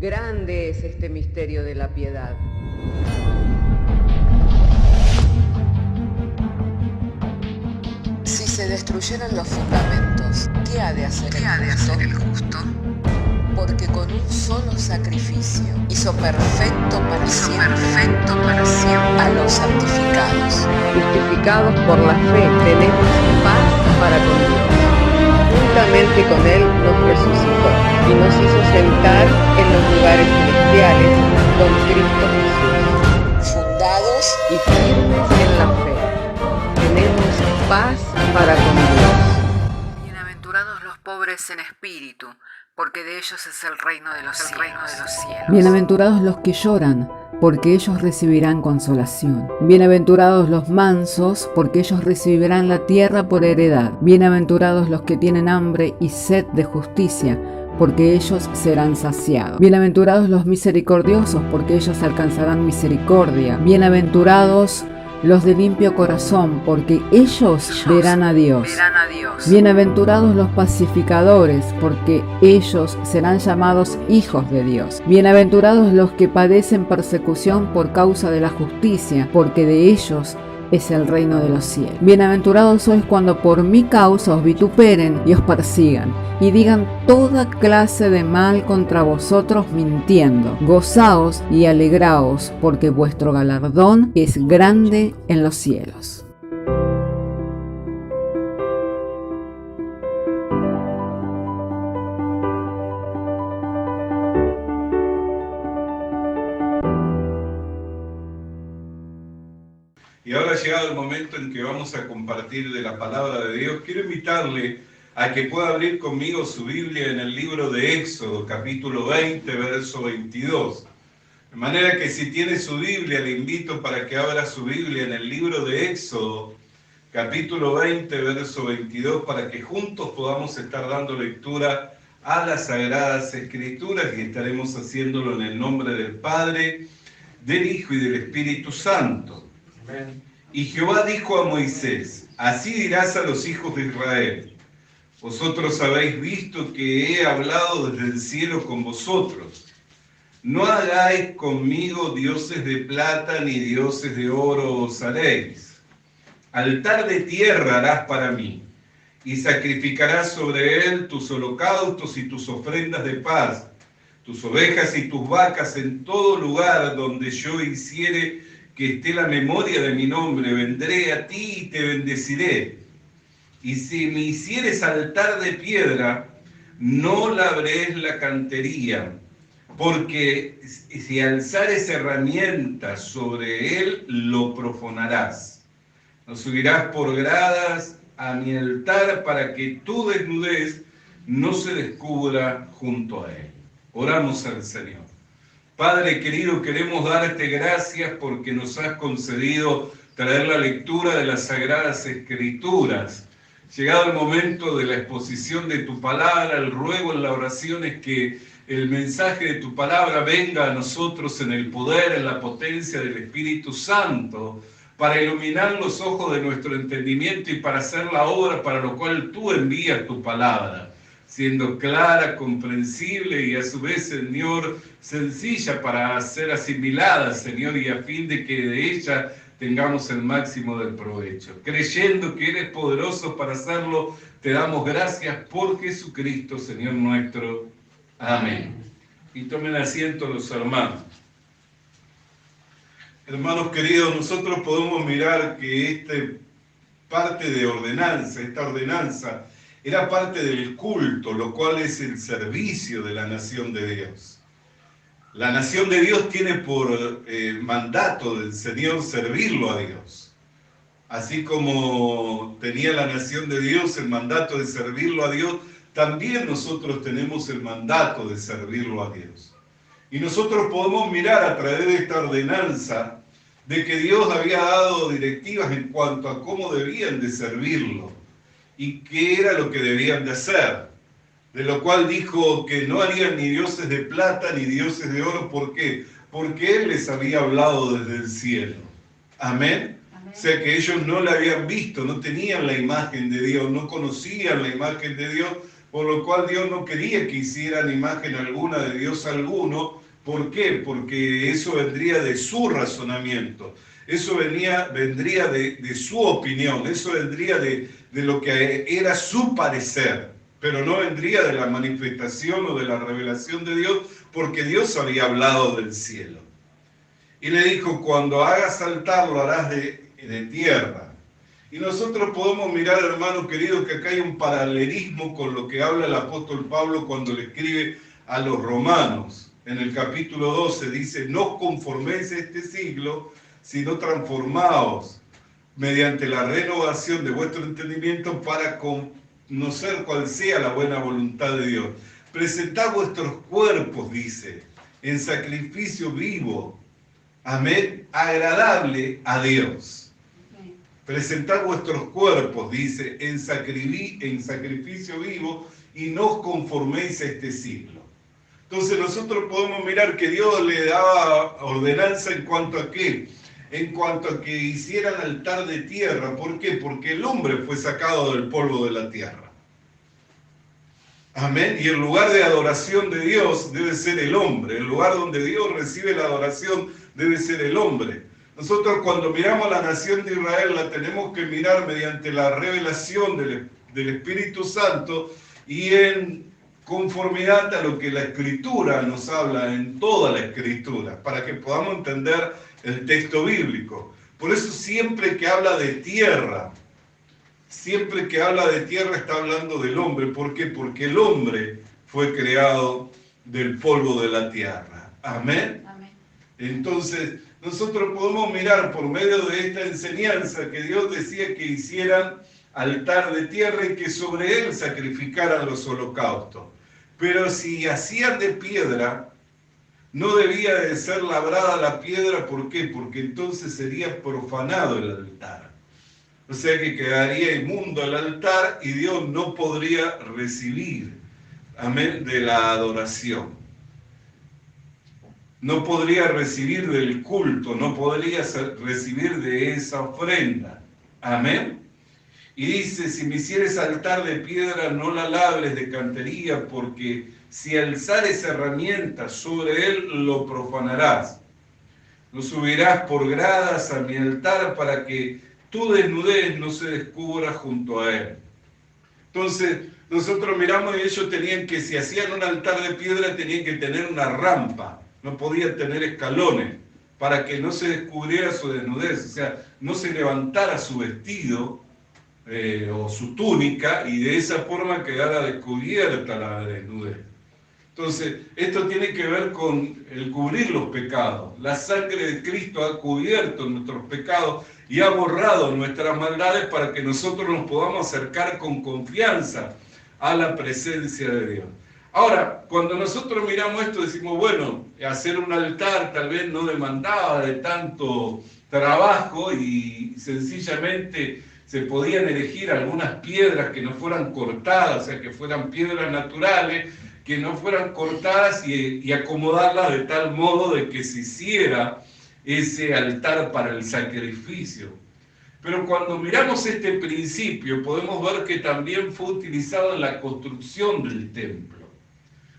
Grande es este misterio de la piedad. Si se destruyeran los fundamentos, ¿qué ha de hacer el justo? Porque con un solo sacrificio hizo perfecto para siempre a los santificados. Justificados por la fe, tenemos paz para con Dios. Juntamente con Él nos resucitó y nos hizo sentar en los lugares celestiales con Cristo Jesús. Fundados Y firmes en la fe, tenemos paz para con Dios. Bienaventurados los pobres en espíritu, porque de ellos es el reino de los cielos. Bienaventurados los que lloran, porque ellos recibirán consolación. Bienaventurados los mansos, porque ellos recibirán la tierra por heredad. Bienaventurados los que tienen hambre y sed de justicia, porque ellos serán saciados. Bienaventurados los misericordiosos, porque ellos alcanzarán misericordia. Bienaventurados los de limpio corazón, porque ellos verán a Dios. Bienaventurados los pacificadores, porque ellos serán llamados hijos de Dios. Bienaventurados los que padecen persecución por causa de la justicia, porque de ellos es el reino de los cielos. Bienaventurados sois cuando por mi causa os vituperen y os persigan, y digan toda clase de mal contra vosotros mintiendo. Gozaos y alegraos, porque vuestro galardón es grande en los cielos. Y ahora ha llegado el momento en que vamos a compartir de la palabra de Dios. Quiero invitarle a que pueda abrir conmigo su Biblia en el libro de Éxodo, capítulo 20, verso 22. De manera que si tiene su Biblia, le invito para que abra su Biblia en el libro de Éxodo, capítulo 20, verso 22, para que juntos podamos estar dando lectura a las Sagradas Escrituras, y estaremos haciéndolo en el nombre del Padre, del Hijo y del Espíritu Santo. Y Jehová dijo a Moisés: así dirás a los hijos de Israel: vosotros habéis visto que he hablado desde el cielo con vosotros. No hagáis conmigo dioses de plata ni dioses de oro os haréis. Altar de tierra harás para mí, y sacrificarás sobre él tus holocaustos y tus ofrendas de paz, tus ovejas y tus vacas en todo lugar donde yo hiciere que esté la memoria de mi nombre. Vendré a ti y te bendeciré. Y si me hicieres altar de piedra, no labréis la cantería, porque si alzares herramientas sobre él, lo profanarás. No subirás por gradas a mi altar para que tu desnudez no se descubra junto a él. Oramos al Señor. Padre querido, queremos darte gracias porque nos has concedido traer la lectura de las Sagradas Escrituras. Llegado el momento de la exposición de tu palabra, el ruego en la oración es que el mensaje de tu palabra venga a nosotros en el poder, en la potencia del Espíritu Santo, para iluminar los ojos de nuestro entendimiento y para hacer la obra para lo cual tú envías tu palabra, siendo clara, comprensible y a su vez, Señor, sencilla para ser asimilada, Señor, y a fin de que de ella tengamos el máximo del provecho. Creyendo que eres poderoso para hacerlo, te damos gracias por Jesucristo, Señor nuestro. Amén. Y tomen asiento los hermanos. Hermanos queridos, nosotros podemos mirar que esta ordenanza, era parte del culto, lo cual es el servicio de la nación de Dios. La nación de Dios tiene por mandato del Señor servirlo a Dios. Así como tenía la nación de Dios el mandato de servirlo a Dios, también nosotros tenemos el mandato de servirlo a Dios. Y nosotros podemos mirar a través de esta ordenanza de que Dios había dado directivas en cuanto a cómo debían de servirlo y qué era lo que debían de hacer. De lo cual dijo que no harían ni dioses de plata ni dioses de oro. ¿Por qué? Porque Él les había hablado desde el cielo. Amén. O sea que ellos no la habían visto, no tenían la imagen de Dios, no conocían la imagen de Dios, por lo cual Dios no quería que hicieran imagen alguna de Dios alguno. ¿Por qué? Porque eso vendría de su razonamiento, eso vendría de su opinión, eso vendría de lo que era su parecer, pero no vendría de la manifestación o de la revelación de Dios, porque Dios había hablado del cielo. Y le dijo, cuando hagas altar lo harás de tierra. Y nosotros podemos mirar, hermanos queridos, que acá hay un paralelismo con lo que habla el apóstol Pablo cuando le escribe a los romanos. En el capítulo 12 dice, no os conforméis a este siglo, sino transformaos mediante la renovación de vuestro entendimiento para conocer cuál sea la buena voluntad de Dios. Presentad vuestros cuerpos, dice, en sacrificio vivo, amén, agradable a Dios. Presentad vuestros cuerpos, dice, en sacrificio vivo y no os conforméis a este siglo. Entonces nosotros podemos mirar que Dios le daba ordenanza en cuanto a qué, en cuanto a que hicieran altar de tierra. ¿Por qué? Porque el hombre fue sacado del polvo de la tierra. Amén. Y el lugar de adoración de Dios debe ser el hombre. El lugar donde Dios recibe la adoración debe ser el hombre. Nosotros cuando miramos a la nación de Israel la tenemos que mirar mediante la revelación del Espíritu Santo y en conformidad a lo que la Escritura nos habla en toda la Escritura, para que podamos entender el texto bíblico. Por eso siempre que habla de tierra, está hablando del hombre. ¿Por qué? Porque el hombre fue creado del polvo de la tierra. Amén. Amén. Entonces, nosotros podemos mirar por medio de esta enseñanza que Dios decía que hicieran altar de tierra y que sobre él sacrificaran los holocaustos. Pero si hacían de piedra, no debía de ser labrada la piedra. ¿Por qué? Porque entonces sería profanado el altar. O sea que quedaría inmundo el altar y Dios no podría recibir, amén, de la adoración. No podría recibir del culto, no podría recibir de esa ofrenda. Amén. Y dice, si me hicieres altar de piedra, no la labres de cantería, porque si alzares herramientas sobre él, lo profanarás. Lo subirás por gradas a mi altar para que tu desnudez no se descubra junto a él. Entonces, nosotros miramos y ellos tenían que, si hacían un altar de piedra, tenían que tener una rampa. No podían tener escalones para que no se descubriera su desnudez, o sea, no se levantara su vestido o su túnica y de esa forma quedara descubierta la desnudez. Entonces, esto tiene que ver con el cubrir los pecados. La sangre de Cristo ha cubierto nuestros pecados y ha borrado nuestras maldades para que nosotros nos podamos acercar con confianza a la presencia de Dios. Ahora, cuando nosotros miramos esto, decimos, bueno, hacer un altar tal vez no demandaba de tanto trabajo y sencillamente se podían elegir algunas piedras que no fueran cortadas, o sea, que fueran piedras naturales, que no fueran cortadas y acomodarlas de tal modo de que se hiciera ese altar para el sacrificio. Pero cuando miramos este principio, podemos ver que también fue utilizado en la construcción del templo.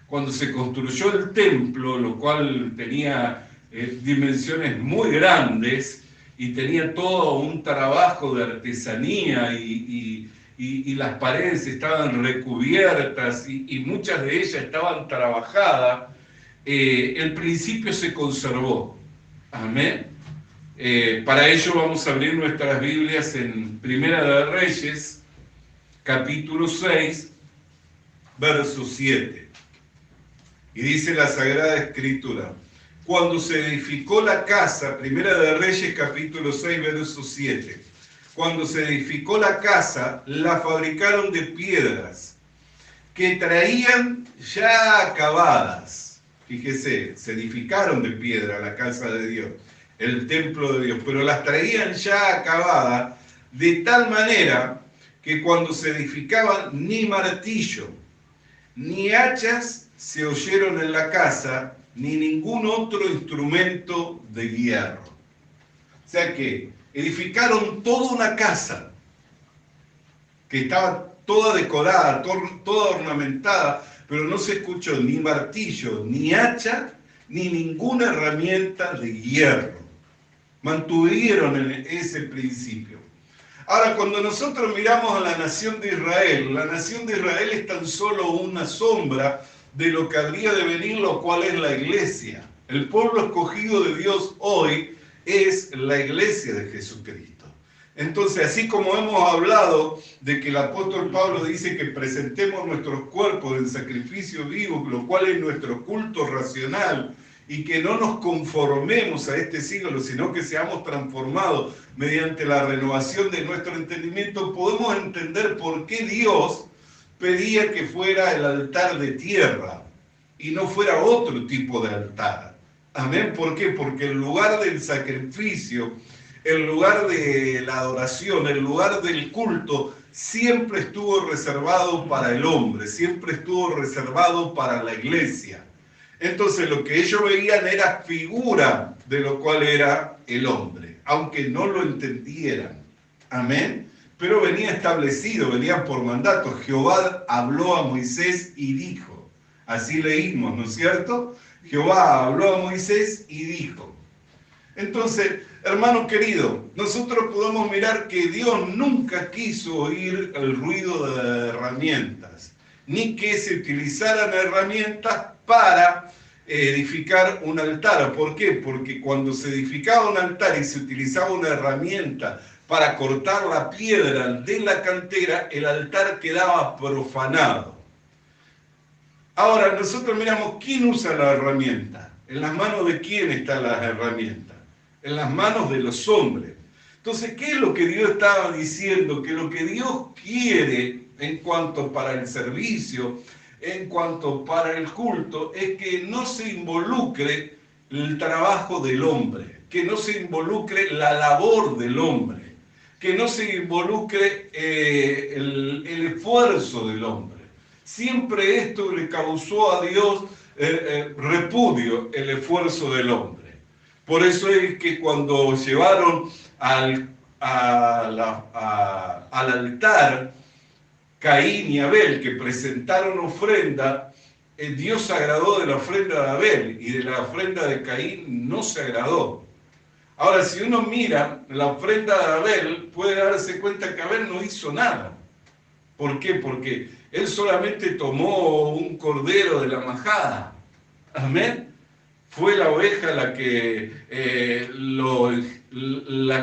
Cuando se construyó el templo, lo cual tenía dimensiones muy grandes y tenía todo un trabajo de artesanía y las paredes estaban recubiertas y muchas de ellas estaban trabajadas, el principio se conservó. Amén. Para ello vamos a abrir nuestras Biblias en Primera de Reyes, capítulo 6, verso 7. Y dice la Sagrada Escritura, cuando se edificó la casa, Primera de Reyes, capítulo 6, verso 7, cuando se edificó la casa, la fabricaron de piedras que traían ya acabadas. Fíjese, se edificaron de piedra la casa de Dios, el templo de Dios, pero las traían ya acabadas de tal manera que cuando se edificaban ni martillo, ni hachas se oyeron en la casa, ni ningún otro instrumento de hierro. O sea que edificaron toda una casa que estaba toda decorada, toda ornamentada, pero no se escuchó ni martillo, ni hacha, ni ninguna herramienta de hierro. Mantuvieron ese principio. Ahora, cuando nosotros miramos a la nación de Israel es tan solo una sombra de lo que habría de venir, lo cual es la iglesia. El pueblo escogido de Dios hoy es la iglesia de Jesucristo. Entonces, así como hemos hablado de que el apóstol Pablo dice que presentemos nuestros cuerpos en sacrificio vivo, lo cual es nuestro culto racional, y que no nos conformemos a este siglo, sino que seamos transformados mediante la renovación de nuestro entendimiento, podemos entender por qué Dios pedía que fuera el altar de tierra y no fuera otro tipo de altar. Amén. ¿Por qué? Porque el lugar del sacrificio, el lugar de la adoración, el lugar del culto, siempre estuvo reservado para el hombre, siempre estuvo reservado para la iglesia. Entonces lo que ellos veían era figura de lo cual era el hombre, aunque no lo entendieran. Amén. Pero venía establecido, venía por mandato. Jehová habló a Moisés y dijo. Así leímos, ¿no es cierto? Jehová habló a Moisés y dijo. Entonces, hermano querido, nosotros podemos mirar que Dios nunca quiso oír el ruido de herramientas, ni que se utilizaran herramientas para edificar un altar. ¿Por qué? Porque cuando se edificaba un altar y se utilizaba una herramienta para cortar la piedra de la cantera, el altar quedaba profanado. Ahora, nosotros miramos quién usa la herramienta. ¿En las manos de quién están las herramientas? En las manos de los hombres. Entonces, ¿qué es lo que Dios estaba diciendo? Que lo que Dios quiere en cuanto para el servicio, en cuanto para el culto, es que no se involucre el trabajo del hombre, que no se involucre la labor del hombre, que no se involucre el esfuerzo del hombre. Siempre esto le causó a Dios repudio, el esfuerzo del hombre. Por eso es que cuando llevaron al altar Caín y Abel, que presentaron ofrenda, Dios se agradó de la ofrenda de Abel y de la ofrenda de Caín no se agradó. Ahora, si uno mira la ofrenda de Abel, puede darse cuenta que Abel no hizo nada. ¿Por qué? Porque él solamente tomó un cordero de la majada. Amén. Fue la oveja la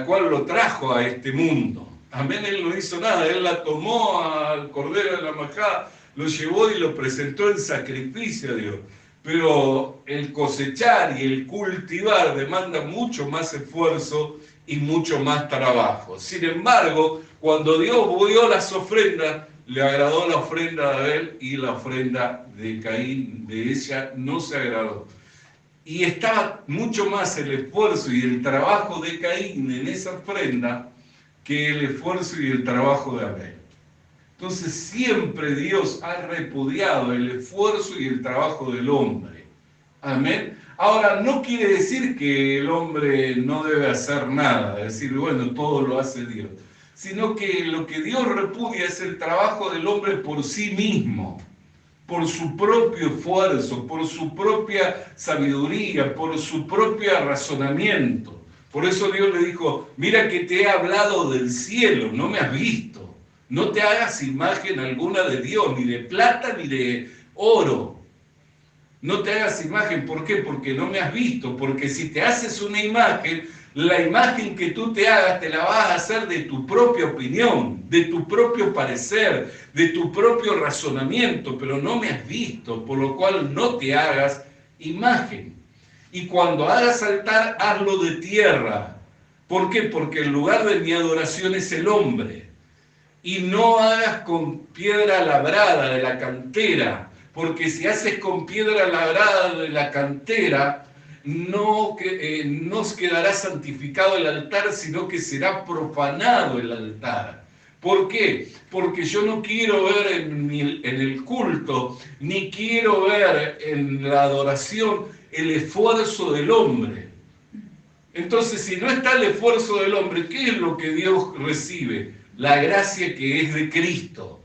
cual lo trajo a este mundo. Amén, él no hizo nada, él la tomó al cordero de la majada, lo llevó y lo presentó en sacrificio a Dios. Pero el cosechar y el cultivar demanda mucho más esfuerzo y mucho más trabajo. Sin embargo, cuando Dios vio las ofrendas, le agradó la ofrenda de Abel y la ofrenda de Caín, de ella no se agradó. Y estaba mucho más el esfuerzo y el trabajo de Caín en esa ofrenda que el esfuerzo y el trabajo de Abel. Entonces siempre Dios ha repudiado el esfuerzo y el trabajo del hombre. Amén. Ahora, no quiere decir que el hombre no debe hacer nada, decir, bueno, todo lo hace Dios, sino que lo que Dios repudia es el trabajo del hombre por sí mismo, por su propio esfuerzo, por su propia sabiduría, por su propio razonamiento. Por eso Dios le dijo, mira que te he hablado del cielo, no me has visto. No te hagas imagen alguna de Dios, ni de plata ni de oro. No te hagas imagen, ¿por qué? Porque no me has visto. Porque si te haces una imagen, la imagen que tú te hagas te la vas a hacer de tu propia opinión, de tu propio parecer, de tu propio razonamiento, pero no me has visto, por lo cual no te hagas imagen. Y cuando hagas altar, hazlo de tierra. ¿Por qué? Porque el lugar de mi adoración es el hombre. Y no hagas con piedra labrada de la cantera, porque si haces con piedra labrada de la cantera, no quedará santificado el altar, sino que será profanado el altar. ¿Por qué? Porque yo no quiero ver en el culto, ni quiero ver en la adoración el esfuerzo del hombre. Entonces, si no está el esfuerzo del hombre, ¿qué es lo que Dios recibe? La gracia que es de Cristo.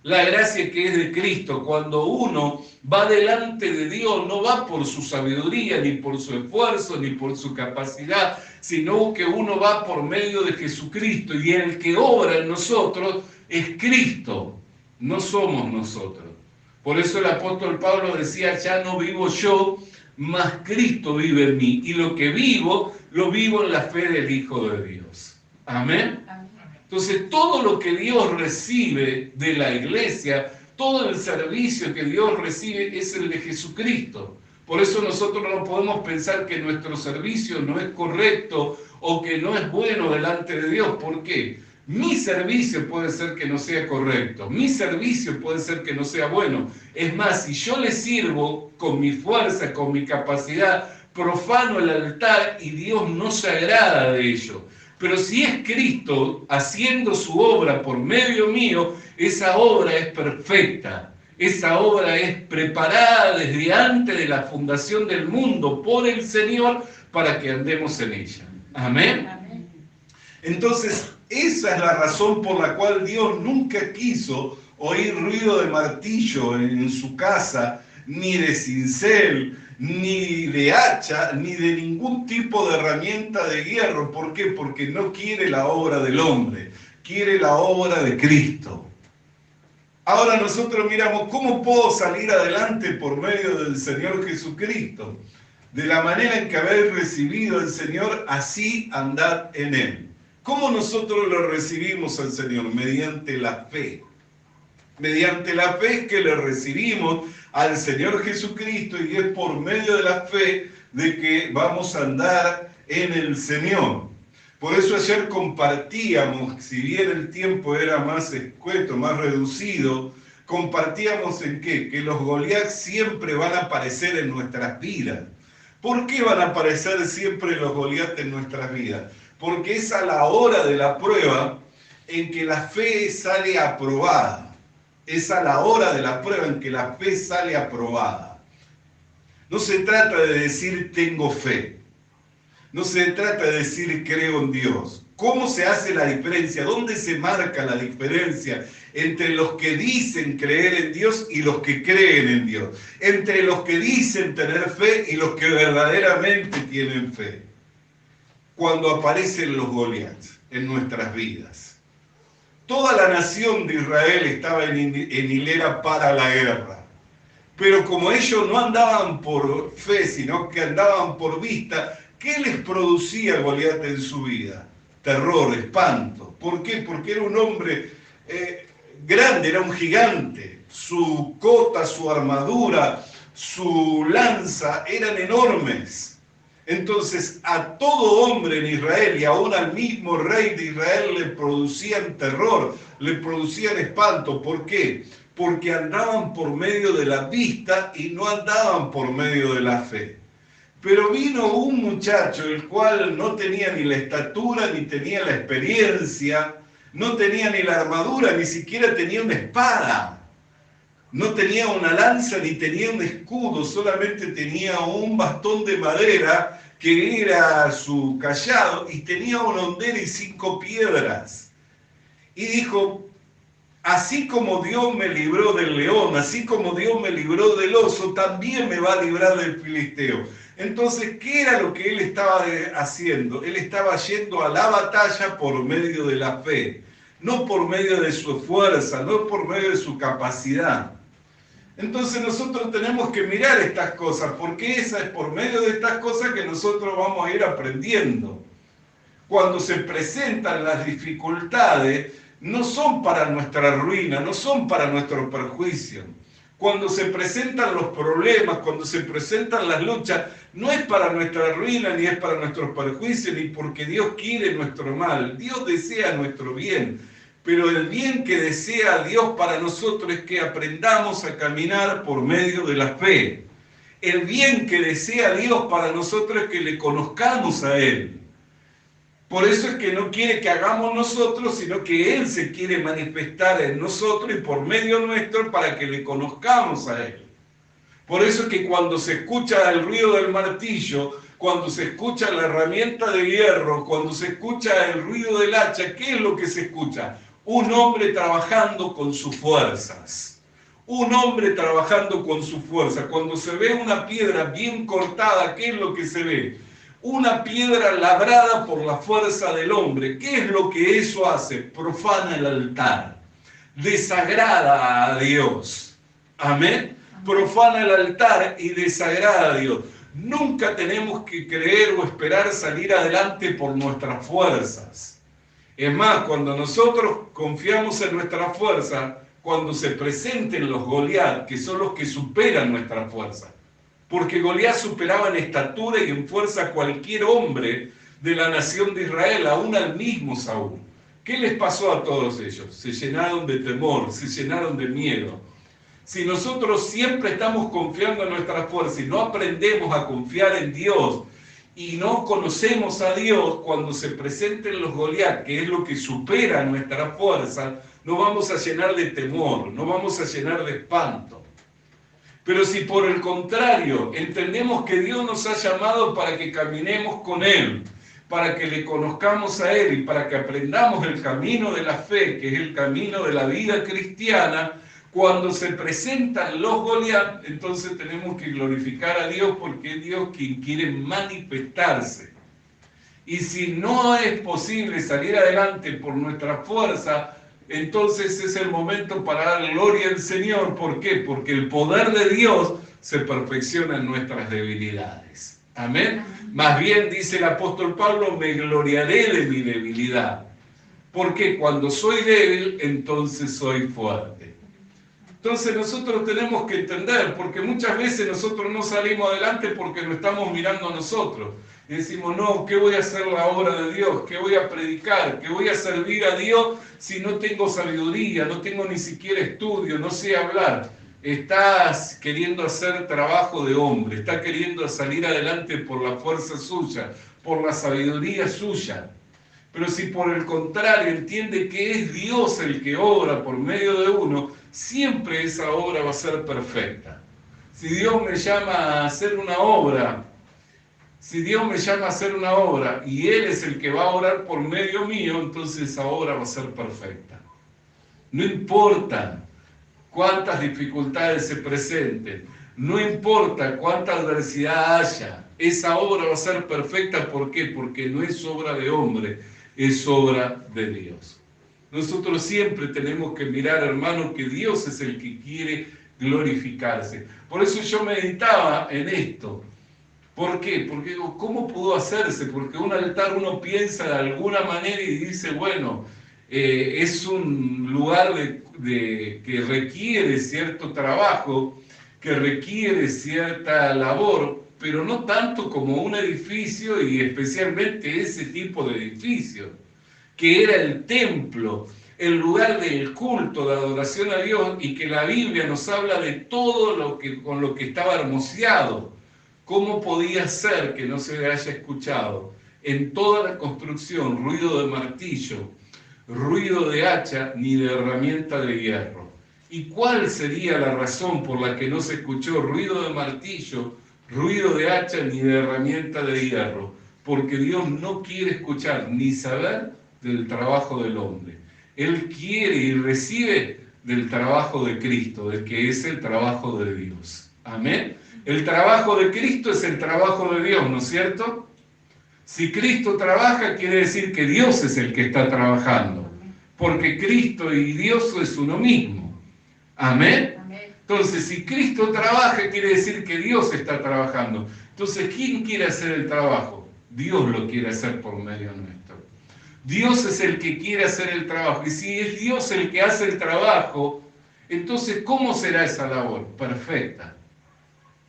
La gracia que es de Cristo, cuando uno va delante de Dios, no va por su sabiduría, ni por su esfuerzo, ni por su capacidad, sino que uno va por medio de Jesucristo, y el que obra en nosotros es Cristo, no somos nosotros. Por eso el apóstol Pablo decía, ya no vivo yo, mas Cristo vive en mí, y lo que vivo, lo vivo en la fe del Hijo de Dios. Amén. Entonces, todo lo que Dios recibe de la iglesia, todo el servicio que Dios recibe es el de Jesucristo. Por eso nosotros no podemos pensar que nuestro servicio no es correcto o que no es bueno delante de Dios. ¿Por qué? Mi servicio puede ser que no sea correcto, mi servicio puede ser que no sea bueno. Es más, si yo le sirvo con mi fuerza, con mi capacidad, profano el altar y Dios no se agrada de ello. Pero si es Cristo haciendo su obra por medio mío, esa obra es perfecta. Esa obra es preparada desde antes de la fundación del mundo por el Señor para que andemos en ella. Amén. Amén. Entonces, esa es la razón por la cual Dios nunca quiso oír ruido de martillo en su casa, ni de cincel, ni de hacha, ni de ningún tipo de herramienta de hierro. ¿Por qué? Porque no quiere la obra del hombre, quiere la obra de Cristo. Ahora nosotros miramos, ¿cómo puedo salir adelante por medio del Señor Jesucristo? De la manera en que habéis recibido al Señor, así andad en Él. ¿Cómo nosotros lo recibimos al Señor? Mediante la fe. Mediante la fe es que le recibimos al Señor Jesucristo, y es por medio de la fe de que vamos a andar en el Señor. Por eso ayer compartíamos, si bien el tiempo era más escueto, más reducido, compartíamos en qué, que los Goliat siempre van a aparecer en nuestras vidas. ¿Por qué van a aparecer siempre los Goliat en nuestras vidas? Porque es a la hora de la prueba en que la fe sale aprobada. Es a la hora de la prueba en que la fe sale aprobada. No se trata de decir tengo fe. No se trata de decir creo en Dios. ¿Cómo se hace la diferencia? ¿Dónde se marca la diferencia entre los que dicen creer en Dios y los que creen en Dios? Entre los que dicen tener fe y los que verdaderamente tienen fe. Cuando aparecen los Goliat en nuestras vidas. Toda la nación de Israel estaba en hilera para la guerra. Pero como ellos no andaban por fe, sino que andaban por vista, ¿qué les producía Goliat en su vida? Terror, espanto. ¿Por qué? Porque era un hombre grande, era un gigante. Su cota, su armadura, su lanza eran enormes. Entonces, a todo hombre en Israel y aún al mismo rey de Israel le producían terror, le producían espanto. ¿Por qué? Porque andaban por medio de la vista y no andaban por medio de la fe. Pero vino un muchacho, el cual no tenía ni la estatura, ni tenía la experiencia, no tenía ni la armadura, ni siquiera tenía una espada. No tenía una lanza ni tenía un escudo, solamente tenía un bastón de madera que era su cayado, y tenía una hondera y 5 piedras. Y dijo, así como Dios me libró del león, así como Dios me libró del oso, también me va a librar del filisteo. Entonces, ¿qué era lo que él estaba haciendo? Él estaba yendo a la batalla por medio de la fe, no por medio de su fuerza, no por medio de su capacidad. Entonces nosotros tenemos que mirar estas cosas, porque es por medio de estas cosas que nosotros vamos a ir aprendiendo. Cuando se presentan las dificultades, no son para nuestra ruina, no son para nuestro perjuicio. Cuando se presentan los problemas, cuando se presentan las luchas, no es para nuestra ruina, ni es para nuestro perjuicio, ni porque Dios quiere nuestro mal. Dios desea nuestro bien. Pero el bien que desea Dios para nosotros es que aprendamos a caminar por medio de la fe. El bien que desea Dios para nosotros es que le conozcamos a Él. Por eso es que no quiere que hagamos nosotros, sino que Él se quiere manifestar en nosotros y por medio nuestro para que le conozcamos a Él. Por eso es que cuando se escucha el ruido del martillo, cuando se escucha la herramienta de hierro, cuando se escucha el ruido del hacha, ¿qué es lo que se escucha? Un hombre trabajando con sus fuerzas. Un hombre trabajando con su fuerza. Cuando se ve una piedra bien cortada, ¿qué es lo que se ve? Una piedra labrada por la fuerza del hombre. ¿Qué es lo que eso hace? Profana el altar. Desagrada a Dios. Amén. Profana el altar y desagrada a Dios. Nunca tenemos que creer o esperar salir adelante por nuestras fuerzas. Es más, cuando nosotros confiamos en nuestra fuerza, cuando se presenten los Goliat, que son los que superan nuestra fuerza, porque Goliat superaba en estatura y en fuerza a cualquier hombre de la nación de Israel, aún al mismo Saúl. ¿Qué les pasó a todos ellos? Se llenaron de temor, se llenaron de miedo. Si nosotros siempre estamos confiando en nuestra fuerza y no aprendemos a confiar en Dios y no conocemos a Dios, cuando se presenten los Goliat, que es lo que supera nuestra fuerza, nos vamos a llenar de temor, nos vamos a llenar de espanto. Pero si por el contrario entendemos que Dios nos ha llamado para que caminemos con Él, para que le conozcamos a Él y para que aprendamos el camino de la fe, que es el camino de la vida cristiana, cuando se presentan los Goliat, entonces tenemos que glorificar a Dios porque es Dios quien quiere manifestarse. Y si no es posible salir adelante por nuestra fuerza, entonces es el momento para dar gloria al Señor. ¿Por qué? Porque el poder de Dios se perfecciona en nuestras debilidades. Amén. Más bien, dice el apóstol Pablo, me gloriaré de mi debilidad. Porque cuando soy débil, entonces soy fuerte. Entonces nosotros tenemos que entender, porque muchas veces nosotros no salimos adelante porque no estamos mirando a nosotros. Y decimos, no, ¿qué voy a hacer la obra de Dios? ¿Qué voy a predicar? ¿Qué voy a servir a Dios si no tengo sabiduría, no tengo ni siquiera estudio, no sé hablar? Estás queriendo hacer trabajo de hombre, está queriendo salir adelante por la fuerza suya, por la sabiduría suya. Pero si por el contrario entiende que es Dios el que obra por medio de uno, siempre esa obra va a ser perfecta. Si Dios me llama a hacer una obra, y Él es el que va a orar por medio mío, entonces esa obra va a ser perfecta. No importa cuántas dificultades se presenten, no importa cuánta adversidad haya, esa obra va a ser perfecta. ¿Por qué? Porque no es obra de hombre, es obra de Dios. Nosotros siempre tenemos que mirar, hermano, que Dios es el que quiere glorificarse. Por eso yo meditaba en esto. ¿Por qué? Porque digo, ¿cómo pudo hacerse? Porque un altar uno piensa de alguna manera y dice, bueno, es un lugar que requiere cierto trabajo, que requiere cierta labor, pero no tanto como un edificio y especialmente ese tipo de edificio, que era el templo, el lugar del culto, de adoración a Dios, y que la Biblia nos habla de todo con lo que estaba hermoseado. ¿Cómo podía ser que no se haya escuchado en toda la construcción ruido de martillo, ruido de hacha, ni de herramienta de hierro? ¿Y cuál sería la razón por la que no se escuchó ruido de martillo, ruido de hacha, ni de herramienta de hierro? Porque Dios no quiere escuchar ni saber del trabajo del hombre. Él quiere y recibe del trabajo de Cristo, del que es el trabajo de Dios. Amén. El trabajo de Cristo es el trabajo de Dios, ¿no es cierto? Si Cristo trabaja, quiere decir que Dios es el que está trabajando, porque Cristo y Dios es uno mismo. Amén. Entonces, si Cristo trabaja, quiere decir que Dios está trabajando. Entonces, ¿quién quiere hacer el trabajo? Dios lo quiere hacer por medio nuestro. Dios es el que quiere hacer el trabajo. Y si es Dios el que hace el trabajo, entonces, ¿cómo será esa labor? Perfecta.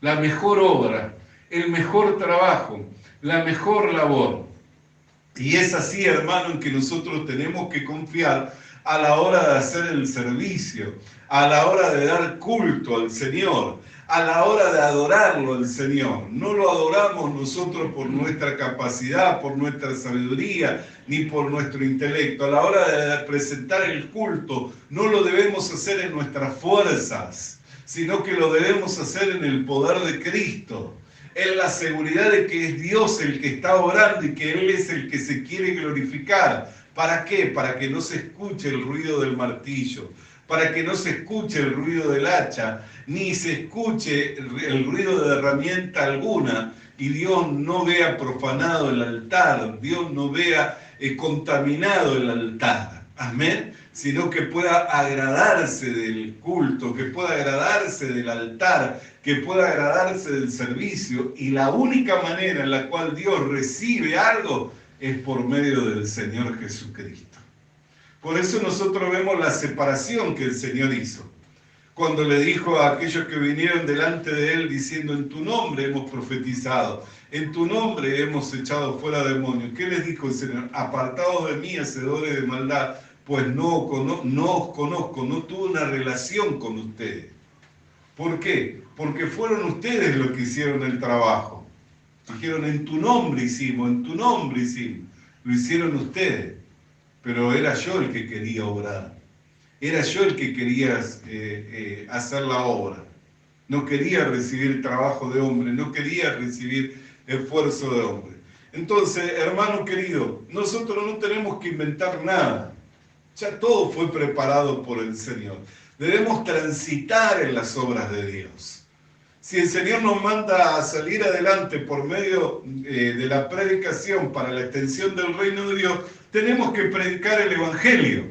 La mejor obra, el mejor trabajo, la mejor labor. Y es así, hermano, en que nosotros tenemos que confiar a la hora de hacer el servicio, a la hora de dar culto al Señor, a la hora de adorarlo al Señor. No lo adoramos nosotros por nuestra capacidad, por nuestra sabiduría, ni por nuestro intelecto. A la hora de presentar el culto, no lo debemos hacer en nuestras fuerzas, sino que lo debemos hacer en el poder de Cristo, en la seguridad de que es Dios el que está obrando y que Él es el que se quiere glorificar, ¿Para qué? Para que no se escuche el ruido del martillo, para que no se escuche el ruido del hacha, ni se escuche el ruido de herramienta alguna, y Dios no vea profanado el altar, Dios no vea contaminado el altar. Amén. Sino que pueda agradarse del culto, que pueda agradarse del altar, que pueda agradarse del servicio. Y la única manera en la cual Dios recibe algo es por medio del Señor Jesucristo. Por eso nosotros vemos la separación que el Señor hizo. Cuando le dijo a aquellos que vinieron delante de Él diciendo, en tu nombre hemos profetizado, en tu nombre hemos echado fuera demonios. ¿Qué les dijo el Señor? Apartados de mí, hacedores de maldad, pues no os conozco, no tuve una relación con ustedes. ¿Por qué? Porque fueron ustedes los que hicieron el trabajo. Dijeron, en tu nombre hicimos, en tu nombre hicimos. Lo hicieron ustedes, pero era yo el que quería obrar. Era yo el que quería hacer la obra. No quería recibir trabajo de hombre, no quería recibir esfuerzo de hombre. Entonces, hermano querido, nosotros no tenemos que inventar nada. Ya todo fue preparado por el Señor. Debemos transitar en las obras de Dios. Si el Señor nos manda a salir adelante por medio de la predicación para la extensión del reino de Dios, tenemos que predicar el Evangelio.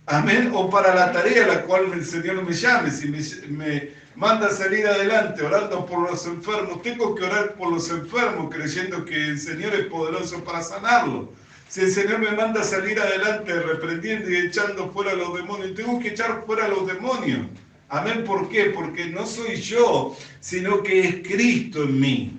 Amén. O para la tarea a la cual el Señor me llame. Si me manda a salir adelante orando por los enfermos, tengo que orar por los enfermos creyendo que el Señor es poderoso para sanarlos. Si el Señor me manda a salir adelante reprendiendo y echando fuera a los demonios, tengo que echar fuera a los demonios. Amén. ¿Por qué? Porque no soy yo, sino que es Cristo en mí.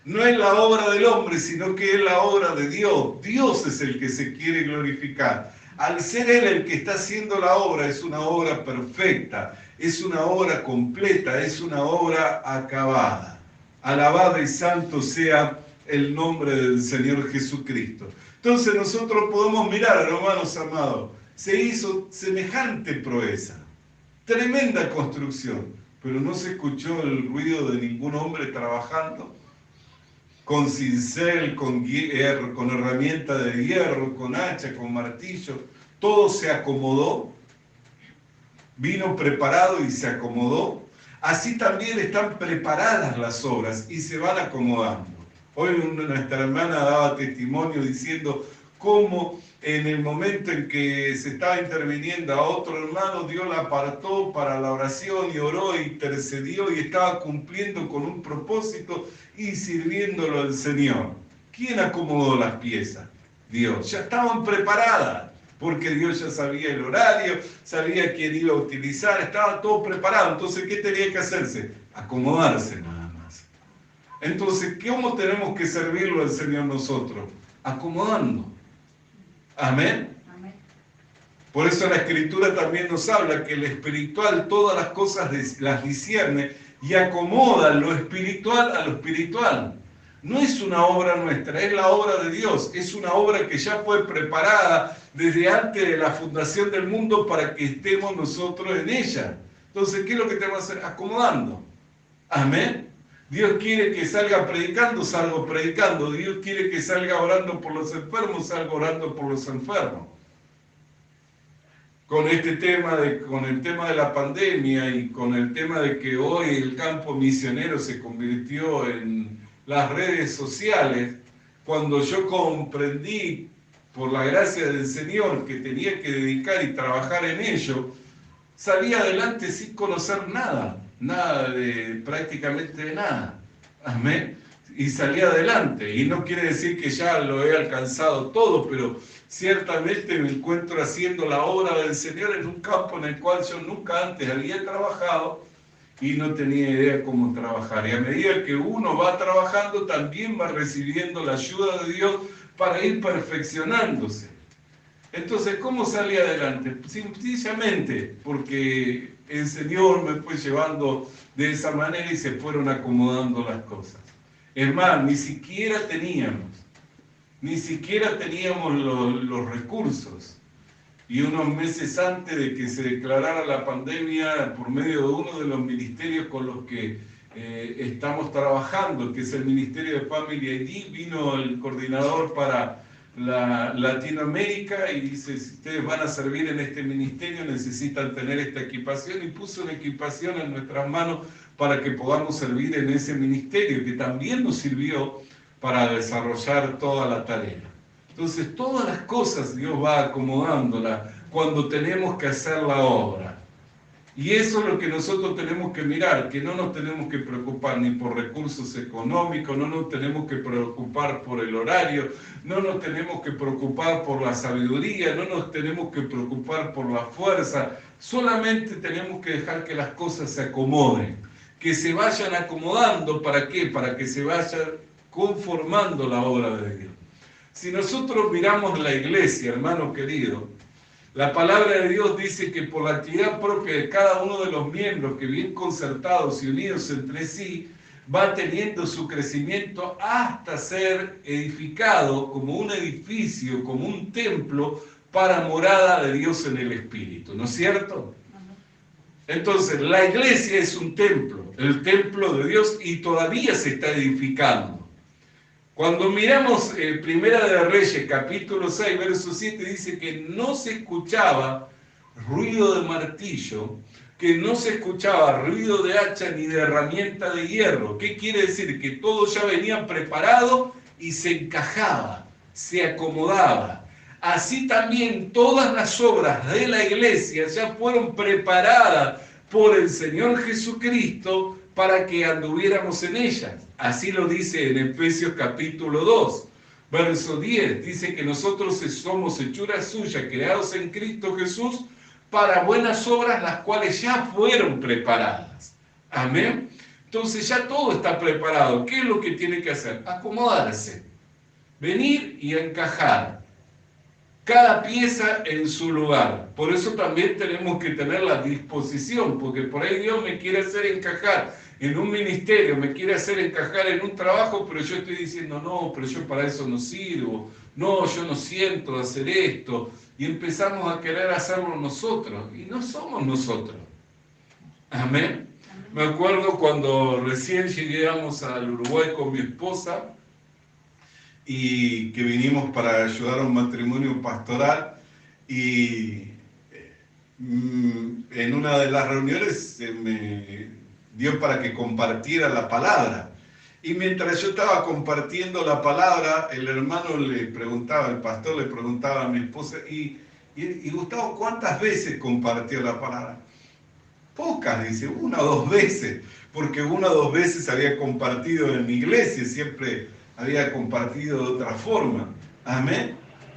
No es la obra del hombre, sino que es la obra de Dios. Dios es el que se quiere glorificar. Al ser Él el que está haciendo la obra, es una obra perfecta, es una obra completa, es una obra acabada. Alabado y santo sea el nombre del Señor Jesucristo. Entonces nosotros podemos mirar, hermanos amados, se hizo semejante proeza, tremenda construcción, pero no se escuchó el ruido de ningún hombre trabajando, con cincel, con herramienta de hierro, con hacha, con martillo. Todo se acomodó, vino preparado y se acomodó. Así también están preparadas las obras y se van acomodando. Hoy nuestra hermana daba testimonio diciendo cómo en el momento en que se estaba interviniendo a otro hermano, Dios la apartó para la oración y oró y intercedió y estaba cumpliendo con un propósito y sirviéndolo al Señor. ¿Quién acomodó las piezas? Dios. Ya estaban preparadas, porque Dios ya sabía el horario, sabía quién iba a utilizar, estaba todo preparado. Entonces, ¿qué tenía que hacerse? Acomodarse nada más. Entonces, ¿cómo tenemos que servirlo al Señor nosotros? Acomodando. Amén. Amén. Por eso la Escritura también nos habla que el espiritual todas las cosas las discierne y acomoda lo espiritual a lo espiritual. No es una obra nuestra, es la obra de Dios. Es una obra que ya fue preparada desde antes de la fundación del mundo para que estemos nosotros en ella. Entonces, ¿qué es lo que tenemos que hacer? Acomodando. Amén. Dios quiere que salga predicando, salgo predicando. Dios quiere que salga orando por los enfermos, salgo orando por los enfermos. Con este tema, con el tema de la pandemia y con el tema de que hoy el campo misionero se convirtió en las redes sociales, cuando yo comprendí por la gracia del Señor que tenía que dedicar y trabajar en ello, salí adelante sin conocer nada prácticamente de nada. Amén. Y salí adelante. Y no quiere decir que ya lo he alcanzado todo, pero ciertamente me encuentro haciendo la obra del Señor en un campo en el cual yo nunca antes había trabajado y no tenía idea cómo trabajar. Y a medida que uno va trabajando, también va recibiendo la ayuda de Dios para ir perfeccionándose. Entonces, ¿cómo salí adelante? Sencillamente porque el Señor me fue llevando de esa manera y se fueron acomodando las cosas. Hermano, ni siquiera teníamos los recursos. Y unos meses antes de que se declarara la pandemia, por medio de uno de los ministerios con los que estamos trabajando, que es el Ministerio de Family ID, vino el coordinador para Latinoamérica y dice, si ustedes van a servir en este ministerio necesitan tener esta equipación, y puso una equipación en nuestras manos para que podamos servir en ese ministerio, que también nos sirvió para desarrollar toda la tarea. Entonces, todas las cosas Dios va acomodándolas cuando tenemos que hacer la obra. Y eso es lo que nosotros tenemos que mirar, que no nos tenemos que preocupar ni por recursos económicos, no nos tenemos que preocupar por el horario, no nos tenemos que preocupar por la sabiduría, no nos tenemos que preocupar por la fuerza, solamente tenemos que dejar que las cosas se acomoden, que se vayan acomodando. ¿Para qué? Para que se vaya conformando la obra de Dios. Si nosotros miramos la iglesia, hermano querido, la palabra de Dios dice que por la actividad propia de cada uno de los miembros, que bien concertados y unidos entre sí, va teniendo su crecimiento hasta ser edificado como un edificio, como un templo para morada de Dios en el Espíritu, ¿no es cierto? Entonces, la iglesia es un templo, el templo de Dios, y todavía se está edificando. Cuando miramos Primera de Reyes, capítulo 6, verso 7, dice que no se escuchaba ruido de martillo, que no se escuchaba ruido de hacha ni de herramienta de hierro. ¿Qué quiere decir? Que todos ya venían preparados y se encajaba, se acomodaba. Así también todas las obras de la iglesia ya fueron preparadas por el Señor Jesucristo para que anduviéramos en ellas. Así lo dice en Efesios capítulo 2, verso 10. Dice que nosotros somos hechura suya, creados en Cristo Jesús, para buenas obras, las cuales ya fueron preparadas. Amén. Entonces ya todo está preparado. ¿Qué es lo que tiene que hacer? Acomodarse. Venir y encajar. Cada pieza en su lugar. Por eso también tenemos que tener la disposición, porque por ahí Dios me quiere hacer encajar en un ministerio, me quiere hacer encajar en un trabajo, pero yo estoy diciendo, no, pero yo para eso no sirvo, no, yo no siento hacer esto, y empezamos a querer hacerlo nosotros, y no somos nosotros. Amén. Me acuerdo cuando recién llegamos al Uruguay con mi esposa, y que vinimos para ayudar a un matrimonio pastoral, y en una de las reuniones se me dio para que compartiera la palabra. Y mientras yo estaba compartiendo la palabra, el hermano le preguntaba, el pastor le preguntaba a mi esposa, y Gustavo, ¿cuántas veces compartió la palabra? Pocas, dice, 1 o 2 veces, porque 1 o 2 veces había compartido en mi iglesia, siempre había compartido de otra forma. Amén.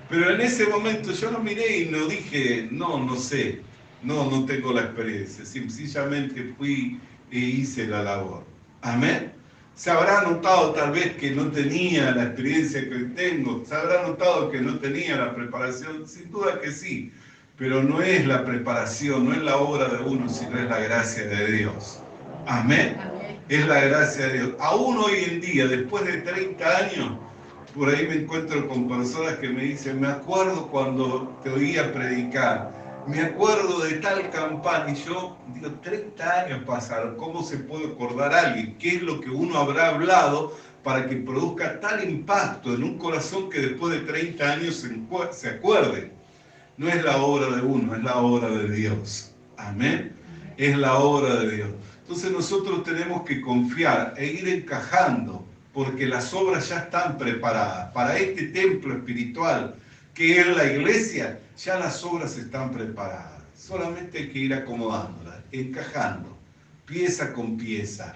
Pero en ese momento yo lo miré y no dije, no sé, no tengo la experiencia, sencillamente fui e hice la labor. Amén. Se habrá notado tal vez que no tenía la experiencia que tengo, se habrá notado que no tenía la preparación, sin duda que sí, pero no es la preparación, no es la obra de uno, sino es la gracia de Dios. Amén. Es la gracia de Dios. Aún hoy en día, después de 30 años, por ahí me encuentro con personas que me dicen, me acuerdo cuando te oía predicar, me acuerdo de tal campaña, y yo digo, 30 años pasaron, ¿cómo se puede acordar a alguien? ¿Qué es lo que uno habrá hablado para que produzca tal impacto en un corazón que después de 30 años se acuerde? No es la obra de uno, es la obra de Dios. Amén. Es la obra de Dios. Entonces nosotros tenemos que confiar e ir encajando, porque las obras ya están preparadas. Para este templo espiritual que es la iglesia, ya las obras están preparadas. Solamente hay que ir acomodándolas, encajando, pieza con pieza,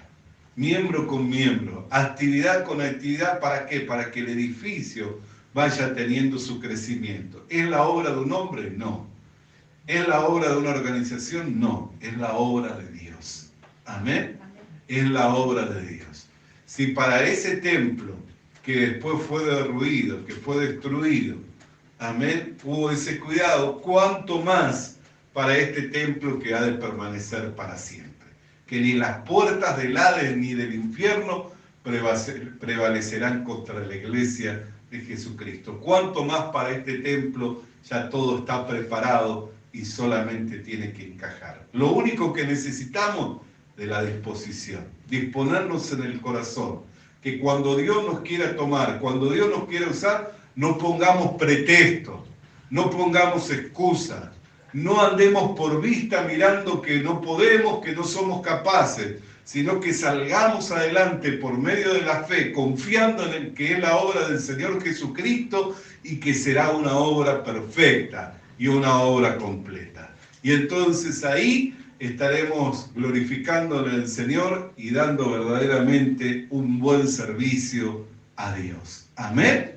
miembro con miembro, actividad con actividad. ¿Para qué? Para que el edificio vaya teniendo su crecimiento. ¿Es la obra de un hombre? No. ¿Es la obra de una organización? No. Es la obra de Dios. Amén. Es la obra de Dios. Si para ese templo que después fue derruido, que fue destruido, amén, hubo ese cuidado, cuánto más para este templo que ha de permanecer para siempre. Que ni las puertas del Hades ni del infierno prevalecerán contra la iglesia de Jesucristo. Cuánto más para este templo, ya todo está preparado y solamente tiene que encajar. Lo único que necesitamos de la disposición, disponernos en el corazón, que cuando Dios nos quiera tomar, cuando Dios nos quiera usar, No pongamos pretextos, no pongamos excusas, no andemos por vista mirando que no podemos, que no somos capaces, sino que salgamos adelante por medio de la fe, confiando en el que es la obra del Señor Jesucristo y que será una obra perfecta y una obra completa. Y entonces ahí estaremos glorificándole al Señor y dando verdaderamente un buen servicio a Dios. Amén.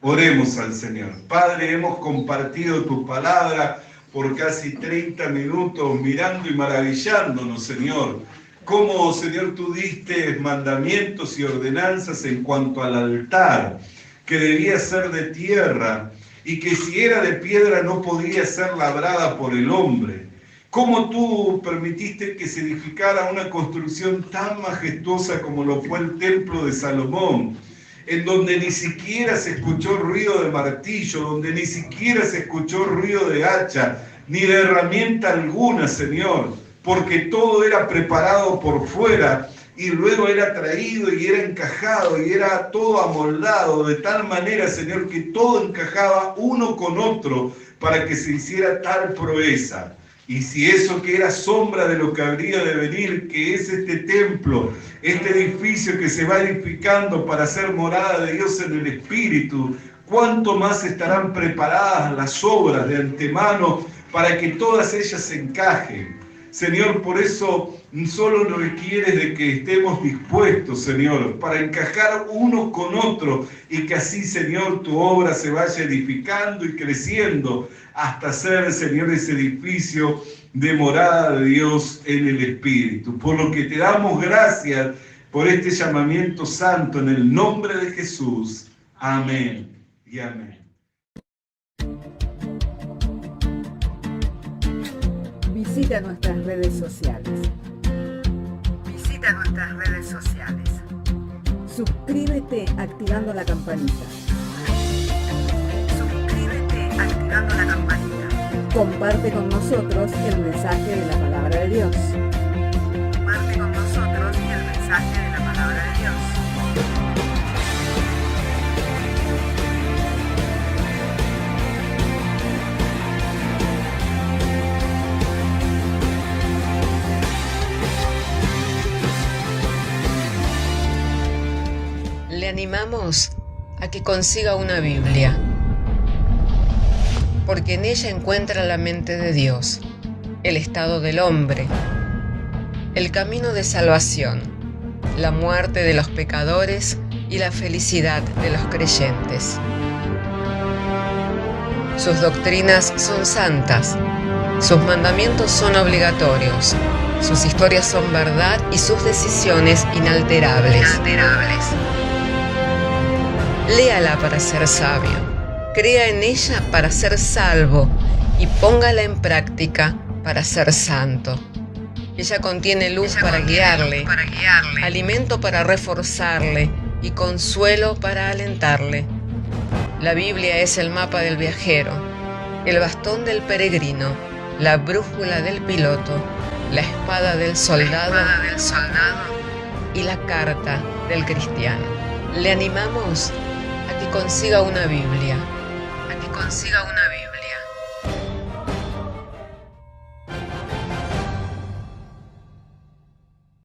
Oremos al Señor. Padre, hemos compartido tu palabra por casi 30 minutos mirando y maravillándonos, Señor. Cómo, Señor, tú diste mandamientos y ordenanzas en cuanto al altar, que debía ser de tierra y que si era de piedra no podía ser labrada por el hombre. Cómo tú permitiste que se edificara una construcción tan majestuosa como lo fue el templo de Salomón, en donde ni siquiera se escuchó ruido de martillo, donde ni siquiera se escuchó ruido de hacha, ni de herramienta alguna, Señor, porque todo era preparado por fuera y luego era traído y era encajado y era todo amoldado de tal manera, Señor, que todo encajaba uno con otro para que se hiciera tal proeza. Y si eso que era sombra de lo que habría de venir, que es este templo, este edificio que se va edificando para ser morada de Dios en el Espíritu, ¿cuánto más estarán preparadas las obras de antemano para que todas ellas se encajen? Señor, por eso solo nos requieres de que estemos dispuestos, Señor, para encajar unos con otros y que así, Señor, tu obra se vaya edificando y creciendo hasta ser, Señor, ese edificio de morada de Dios en el Espíritu. Por lo que te damos gracias por este llamamiento santo en el nombre de Jesús. Amén y amén. Visita nuestras redes sociales. Visita nuestras redes sociales. Suscríbete activando la campanita. Suscríbete activando la campanita. Comparte con nosotros el mensaje de la palabra de Dios. Comparte con nosotros el mensaje de la palabra de Dios. Le animamos a que consiga una Biblia, porque en ella encuentra la mente de Dios, el estado del hombre, el camino de salvación, la muerte de los pecadores y la felicidad de los creyentes. Sus doctrinas son santas, sus mandamientos son obligatorios, sus historias son verdad y sus decisiones inalterables. Léala para ser sabio, crea en ella para ser salvo y póngala en práctica para ser santo. Ella contiene luz para guiarle, alimento para reforzarle y consuelo para alentarle. La Biblia es el mapa del viajero, el bastón del peregrino, la brújula del piloto, la espada del soldado y la carta del cristiano. Le animamos a que consiga una Biblia,